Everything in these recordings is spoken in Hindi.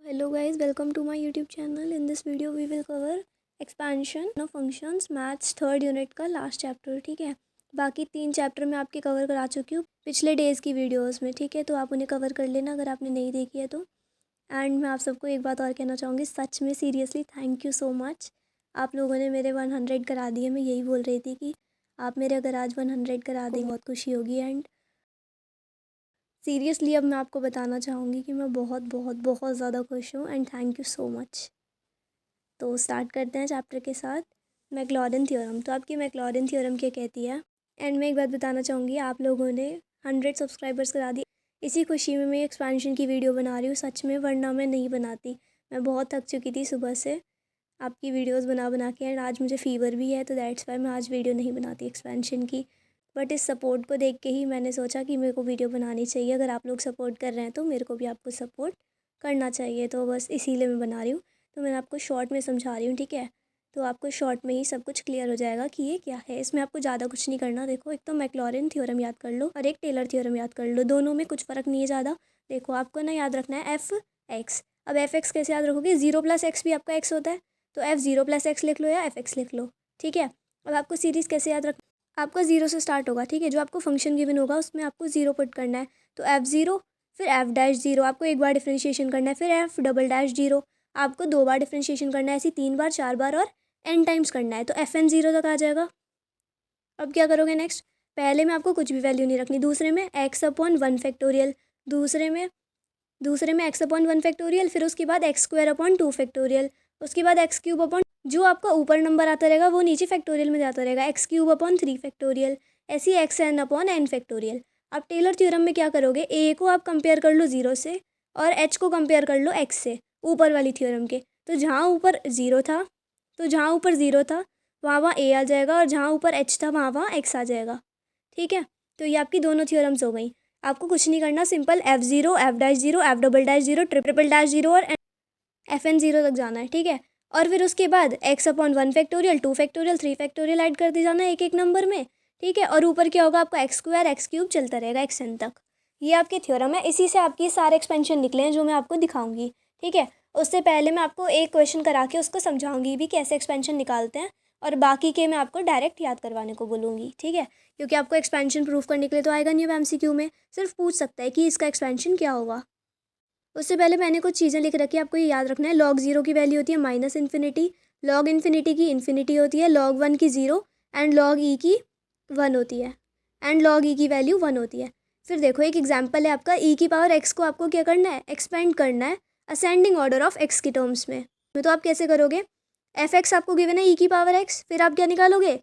Hello guys, welcome to my YouTube channel. In this video we will cover expansion of functions maths third unit का लास्ट चैप्टर। ठीक है, बाकी 3 चैप्टर मैं आपके कवर करा चुकी हूँ पिछले डेज़ की वीडियोस में। ठीक है, तो आप उन्हें कवर कर लेना अगर आपने नहीं देखी है तो। एंड मैं आप सबको एक बात और कहना चाहूँगी, सच में seriously thank you so much. आप लोगों ने मेरे 100 करा दिए। मैं यही बोल रही थी कि आप मेरे अगर आज 100 करा दें बहुत खुशी होगी। एंड सीरियसली अब मैं आपको बताना चाहूँगी कि मैं बहुत बहुत बहुत ज़्यादा खुश हूँ and thank you so much. तो स्टार्ट करते हैं चैप्टर के साथ, मैक्लॉरिन थ्योरम। तो आपकी मैक्लॉरिन थ्योरम क्या कहती है। एंड मैं एक बात बताना चाहूँगी, आप लोगों ने 100 सब्सक्राइबर्स करा दी। इसी खुशी में मैं एक्सपेंशन की वीडियो बना रही हूँ सच में, वरना मैं नहीं बनाती। मैं बहुत थक चुकी थी सुबह से आपकी वीडियोस बना बना के। एंड आज मुझे फ़ीवर भी है तो दैट्स वाई मैं आज वीडियो नहीं बनाती एक्सपेंशन की। बट इस सपोर्ट को देख के ही मैंने सोचा कि मेरे को वीडियो बनानी चाहिए। अगर आप लोग सपोर्ट कर रहे हैं तो मेरे को भी आपको सपोर्ट करना चाहिए, तो बस इसीलिए मैं बना रही हूँ। तो मैं आपको शॉर्ट में समझा रही हूँ, ठीक है। तो आपको शॉर्ट में ही सब कुछ क्लियर हो जाएगा कि ये क्या है। इसमें आपको ज़्यादा कुछ नहीं करना। देखो, एक तो मैक्लॉरिन थ्योरम याद कर लो और एक टेलर थ्योरम याद कर लो। दोनों में कुछ फ़र्क नहीं है ज़्यादा। देखो, आपको ना याद रखना है एफ एक्स। अब एफ एक्स कैसे याद रखोगे, 0 + x भी आपका x होता है, तो एफ 0 + x लिख लो या एफ एक्स लिख लो। ठीक है, अब आपको सीरीज़ कैसे याद रख, आपका 0 से स्टार्ट होगा। ठीक है, जो आपको फंक्शन गिवन होगा उसमें आपको 0 पुट करना है। तो f0 फिर f'0 आपको एक बार डिफ्रेंशिएशन करना है, फिर f'0 आपको 2 बार डिफ्रेंशिएशन करना है, ऐसी 3 बार 4 बार और n टाइम्स करना है। तो fn0 तक आ जाएगा। अब क्या करोगे नेक्स्ट, पहले में आपको कुछ भी वैल्यू नहीं रखनी, दूसरे में x/1 फैक्टोरियल, दूसरे में x/1 फैक्टोरियल, फिर उसके बाद x² / 2 फैक्टोरियल, उसके बाद x³ जो आपका ऊपर नंबर आता रहेगा वो नीचे फैक्टोरियल में जाता रहेगा, x³ / 3 फैक्टोरियल, ऐसी xn/n फैक्टोरियल। अब टेलर थ्योरम में क्या करोगे, a को आप कंपेयर कर लो 0 से और h को कंपेयर कर लो x से, ऊपर वाली थ्योरम के। तो जहाँ ऊपर 0 था वहाँ a आ जाएगा, और जहाँ ऊपर h था वहाँ x आ जाएगा। ठीक है, तो ये आपकी दोनों थ्योरम्स हो गई। आपको कुछ नहीं करना, सिंपल f0 f'0 f'0 0 और fn0 तक जाना है। ठीक है, और फिर उसके बाद x/1 factorial 2 factorial 3 factorial add करते जाना है एक एक नंबर में। ठीक है, और ऊपर क्या होगा आपका x² x³ चलता रहेगा xn तक। ये आपकी थ्योरम है, इसी से आपकी सारे एक्सपेंशन निकले हैं जो मैं आपको दिखाऊंगी। ठीक है, उससे पहले मैं आपको एक क्वेश्चन करा के उसको समझाऊंगी भी कैसे एक्सपेंशन निकालते हैं, और बाकी के मैं आपको डायरेक्ट याद करवाने को बोलूँगी। ठीक है, क्योंकि आपको एक्सपेंशन प्रूफ करने के लिए तो आएगा नहीं। अब MCQ में सिर्फ पूछ सकता है कि इसका एक्सपेंशन क्या होगा। उससे पहले मैंने कुछ चीज़ें लिख रखी है, आपको ये याद रखना है। log 0 की वैल्यू होती है -∞, log ∞ की इन्फिनिटी होती है, log 1 की 0 एंड log e की 1 होती है, एंड log e की वैल्यू 1 होती है। फिर देखो, एक एग्जाम्पल है आपका, e⁻x को आपको क्या करना है, एक्सपेंड करना है असेंडिंग ऑर्डर ऑफ x की टर्म्स में। तो आप कैसे करोगे, f(x) आपको गिवन है e⁻x, फिर आप क्या निकालोगे,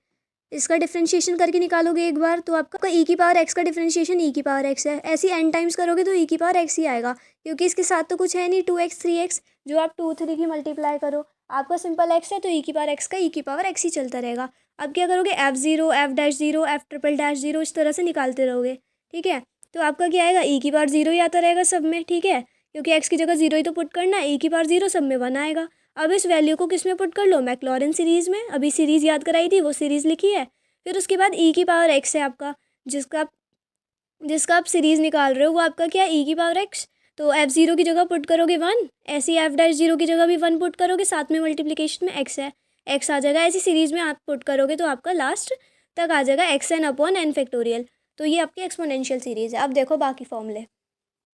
इसका डिफ्रेंशिएशन करके निकालोगे एक बार, तो आपका e⁻x का डिफ्रेंशिएशन e⁻x है। ऐसे n टाइम्स करोगे तो e⁻x ही आएगा, क्योंकि इसके साथ तो कुछ है नहीं 2x 3x, जो आप 2 3 की मल्टीप्लाई करो, आपका सिंपल x है तो e⁻x का e⁻x ही चलता रहेगा। अब क्या करोगे, f0 f'0 f'0 इस तरह से निकालते रहोगे। ठीक है, तो आपका क्या आएगा, e⁻0 ही आता रहेगा सब में। ठीक है, क्योंकि x की जगह 0 ही तो पुट करना है, e⁻0 सब में 1 आएगा। अब इस वैल्यू को किस में पुट कर लो, मैक्लॉरिन सीरीज़ में। अभी सीरीज़ याद कराई थी वो सीरीज़ लिखी है। फिर उसके बाद e⁻x है आपका, जिसका आप सीरीज़ निकाल रहे हो वो आपका क्या है, e⁻x। तो f0 की जगह पुट करोगे 1, ऐसी f'0 की जगह भी 1 पुट करोगे, साथ में मल्टीप्लिकेशन में x है, x आ जाएगा। ऐसी सीरीज़ में आप पुट करोगे तो आपका लास्ट तक आ जाएगा xn/n फैक्टोरियल। तो ये आपकी एक्सपोनेंशियल सीरीज़ है। अब देखो बाकी फॉर्मूले,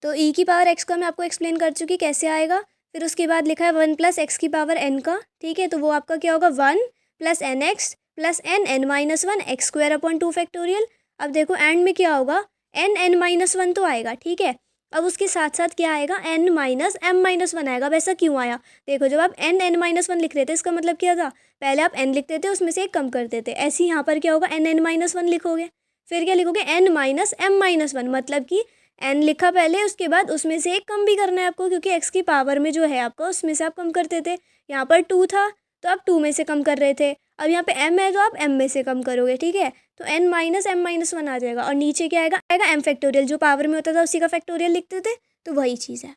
तो e⁻x का मैं आपको एक्सप्लेन कर चुकी कैसे आएगा। फिर उसके बाद लिखा है 1 + x⁻n का। ठीक है, तो वो आपका क्या होगा, 1 + nx + n(n−1) x² / 2 फैक्टोरियल। अब देखो एंड में क्या होगा, n(n−1) तो आएगा। ठीक है, अब उसके साथ साथ क्या आएगा, n−m−1 आएगा। अब ऐसा क्यों आया, देखो जब आप n(n−1) लिख रहे थे इसका मतलब क्या था, पहले आप n लिखते थे उसमें से एक कम करते थे, ऐसे ही यहाँ पर क्या होगा, n(n−1) लिखोगे, फिर क्या लिखोगे, n−m−1, मतलब कि n लिखा पहले, उसके बाद उसमें से एक कम भी करना है आपको, क्योंकि x की पावर में जो है आपका उसमें से आप कम करते थे। यहाँ पर 2 था तो आप 2 में से कम कर रहे थे, अब यहाँ पे m है तो आप m में से कम करोगे। ठीक है, तो n−m−1 आ जाएगा, और नीचे क्या आएगा m फैक्टोरियल, जो पावर में होता था उसी का फैक्टोरियल लिखते थे, तो वही चीज़ है।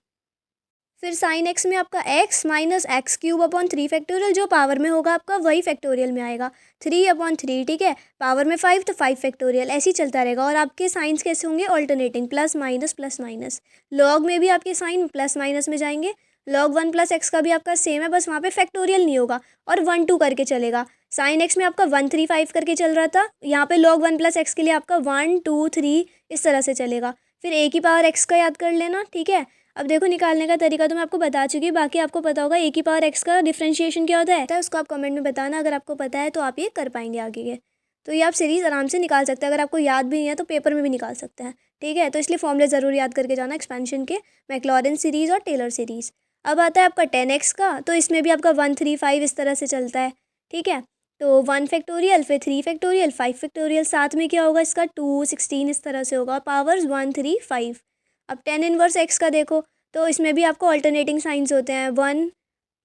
फिर साइन x में आपका x - x³ / 3 फैक्टोरियल, जो पावर में होगा आपका वही फैक्टोरियल में आएगा, 3/3। ठीक है, पावर में 5 तो 5 फैक्टोरियल, ऐसे ही चलता रहेगा। और आपके साइंस कैसे होंगे, alternating, plus minus plus minus. Log में भी आपके साइन प्लस माइनस में जाएंगे, log 1 प्लस एक्स का भी आपका सेम है, बस वहाँ पे फैक्टोरियल नहीं होगा और 1 2 करके चलेगा। साइन एक्स में आपका 1 3 5 करके चल रहा था, यहाँ पे log 1 प्लस एक्स के लिए आपका 1 2 3 इस तरह से चलेगा। फिर ए की पावर एक्स का याद कर लेना, ठीक है। अब देखो निकालने का तरीका तो मैं आपको बता चुकी हूँ, बाकी आपको पता होगा ए की पावर एक्स का डिफ्रेंशिएशन क्या होता है उसको आप कमेंट में बताना, अगर आपको पता है तो आप ये कर पाएंगे आगे के। तो ये आप सीरीज़ आराम से निकाल सकते हैं, अगर आपको याद भी नहीं है तो पेपर में भी निकाल सकते हैं, ठीक है। तो इसलिए फॉर्मूले ज़रूर याद करके जाना एक्सपेंशन के, मैक्लॉरिन सीरीज़ और टेलर सीरीज़। अब आता है आपका 10x का, तो इसमें भी आपका 1 3 5 इस तरह से चलता है, ठीक है। तो 1 फैक्टोरियल, फिर 3 फैक्टोरियल, 5 फैक्टोरियल, साथ में क्या होगा इसका 2 16 इस तरह से होगा, पावर्स 1 3 5। अब 10 इनवर्स एक्स का देखो, तो इसमें भी आपको अल्टरनेटिंग साइंस होते हैं, 1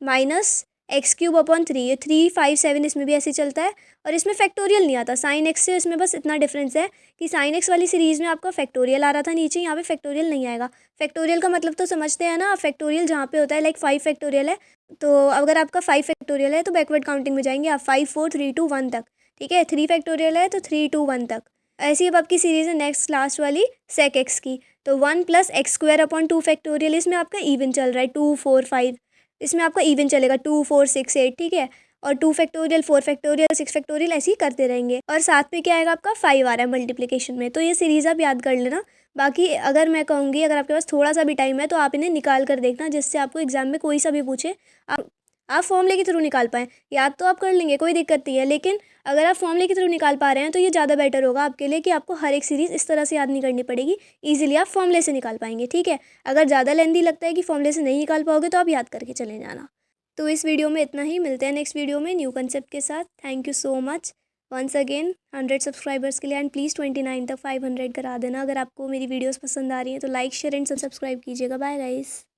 माइनस एक्स क्यूब अपॉन 3, ये 3 5 7 इसमें भी ऐसे चलता है। और इसमें फैक्टोरियल नहीं आता, साइन एक्स से इसमें बस इतना डिफरेंस है कि साइन एक्स वाली सीरीज़ में आपका फैक्टोरियल आ रहा था नीचे, यहाँ पे फैक्टोरियल नहीं आएगा। फैक्टोरियल का मतलब तो समझते हैं ना, फैक्टोरियल जहाँ पे होता है लाइक 5 फैक्टोरियल है, तो अगर आपका 5 फैक्टोरियल है तो बैकवर्ड काउंटिंग में जाएंगे आप 5 4 3 2 1 तक, ठीक है। 3 फैक्टोरियल है तो 3 2 1 तक। ऐसी अब आपकी सीरीज़ है नेक्स्ट लास्ट वाली सेक एक्स की, तो 1 plus x square upon 2 factorial, इसमें आपका इवन चल रहा है 2 4 5, इसमें आपका इवन चलेगा 2 4 6 8, ठीक है। और 2 फैक्टोरियल 4 फैक्टोरियल 6 फैक्टोरियल ऐसे ही करते रहेंगे, और साथ में क्या आएगा आपका 5 आ रहा है मल्टीप्लिकेशन में। तो ये सीरीज़ आप याद कर लेना। बाकी अगर मैं कहूँगी अगर आपके पास थोड़ा सा भी टाइम है तो आप इन्हें निकाल कर देखना, जिससे आपको एग्जाम में कोई सा भी पूछे आप फॉर्मूले के थ्रू निकाल पाएँ। याद तो आप कर लेंगे, कोई दिक्कत नहीं है, लेकिन अगर आप फॉर्मूले के थ्रू निकाल पा रहे हैं तो ये ज़्यादा बेटर होगा आपके लिए कि आपको हर एक सीरीज़ इस तरह से याद नहीं करनी पड़ेगी, ईजिली आप फॉर्मूले से निकाल पाएंगे, ठीक है। अगर ज़्यादा लेंदी लगता है कि फॉर्मूले से नहीं निकाल पाओगे तो आप याद करके चले जाना। तो इस वीडियो में इतना ही, मिलते हैं नेक्स्ट वीडियो में न्यू कंसेप्ट के साथ। Thank you so much once again 100 subscribers के लिए, एंड प्लीज़ 29 तक 500 करा देना। अगर आपको मेरी वीडियोस पसंद आ रही हैं तो लाइक शेयर एंड सब्सक्राइब कीजिएगा। Bye guys.